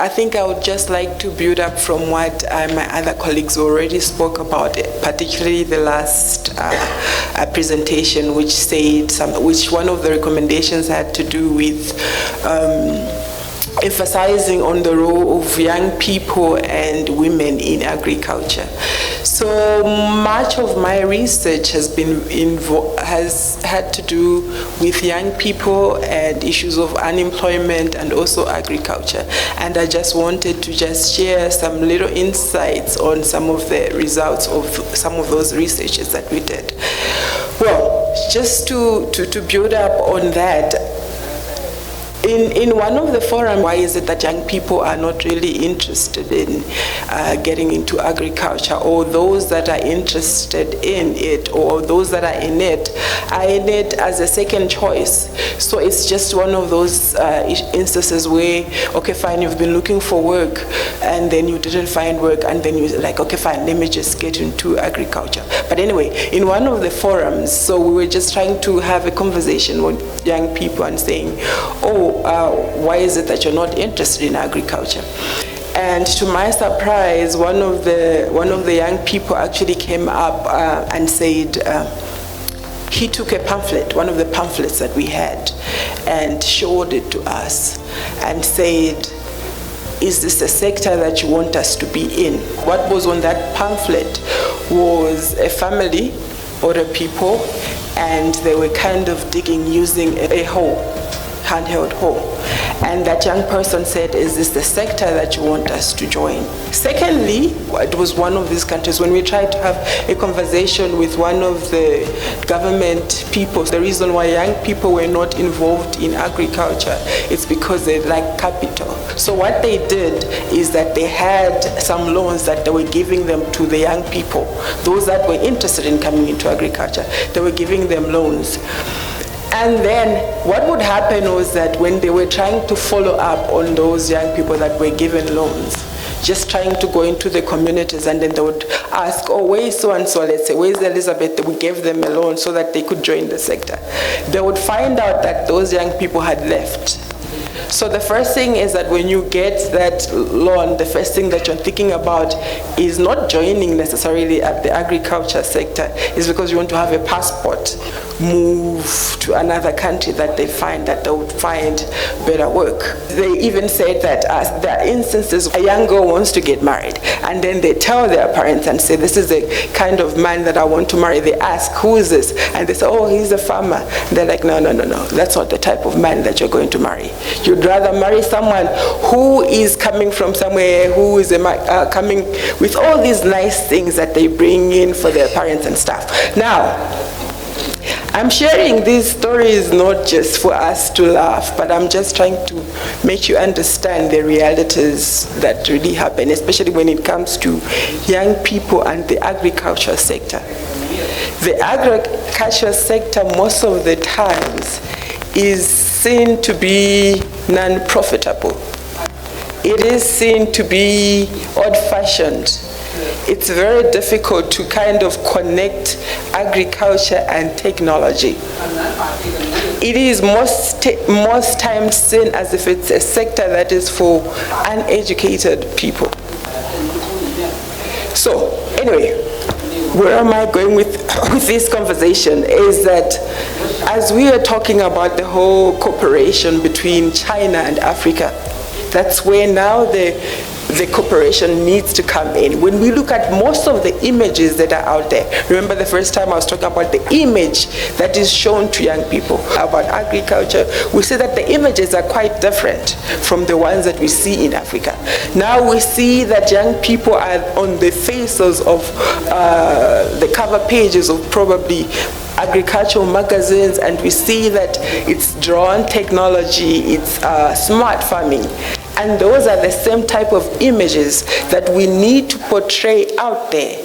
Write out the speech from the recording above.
I think I would just like to build up from what my other colleagues already spoke about, particularly the last presentation, which said which one of the recommendations had to do with emphasizing on the role of young people and women in agriculture. So much of my research has had to do with young people and issues of unemployment and also agriculture. And I just wanted to just share some little insights on some of the results of some of those researches that we did. Well, just to build up on that, in one of the forums, why is it that young people are not really interested in getting into agriculture, or those that are interested in it, or those that are in it as a second choice? So it's just one of those instances where, okay, fine, you've been looking for work and then you didn't find work, and then you're like, okay, fine, let me just get into agriculture. But anyway, in one of the forums, so we were just trying to have a conversation with young people and saying, why is it that you're not interested in agriculture? And to my surprise, one of the young people actually came up and said he took a pamphlet, one of the pamphlets that we had, and showed it to us and said, is this a sector that you want us to be in? What was on that pamphlet was a family or a people, and they were kind of digging using a hoe, handheld hoe. And that young person said, is this the sector that you want us to join? Secondly, it was one of these countries, when we tried to have a conversation with one of the government people, the reason why young people were not involved in agriculture is because they lack capital. So what they did is that they had some loans that they were giving them to the young people, those that were interested in coming into agriculture. They were giving them loans. And then what would happen was that when they were trying to follow up on those young people that were given loans, just trying to go into the communities, and then they would ask, oh, where's so-and-so, let's say, where's Elizabeth? We gave them a loan so that they could join the sector. They would find out that those young people had left. So the first thing is that when you get that loan, the first thing that you're thinking about is not joining necessarily at the agriculture sector, is because you want to have a passport, move to another country that they find that they would find better work. They even said that there are instances a young girl wants to get married, and then they tell their parents and say, this is the kind of man that I want to marry. They ask, who is this? And they say, oh, he's a farmer. They're like, no, that's not the type of man that you're going to marry. You'd rather marry someone who is coming from somewhere, who is coming with all these nice things that they bring in for their parents and stuff. Now, I'm sharing these stories not just for us to laugh, but I'm just trying to make you understand the realities that really happen, especially when it comes to young people and the agriculture sector. The agriculture sector, most of the times, is seen to be non-profitable. It is seen to be old-fashioned. It's very difficult to kind of connect agriculture and technology. It is most times seen as if it's a sector that is for uneducated people. So anyway, where am I going with this conversation is that as we are talking about the whole cooperation between China and Africa, that's where now the cooperation needs to come in. When we look at most of the images that are out there, remember the first time I was talking about the image that is shown to young people about agriculture, we see that the images are quite different from the ones that we see in Africa. Now we see that young people are on the faces of the cover pages of probably agricultural magazines, and we see that it's drone technology, it's smart farming. And those are the same type of images that we need to portray out there.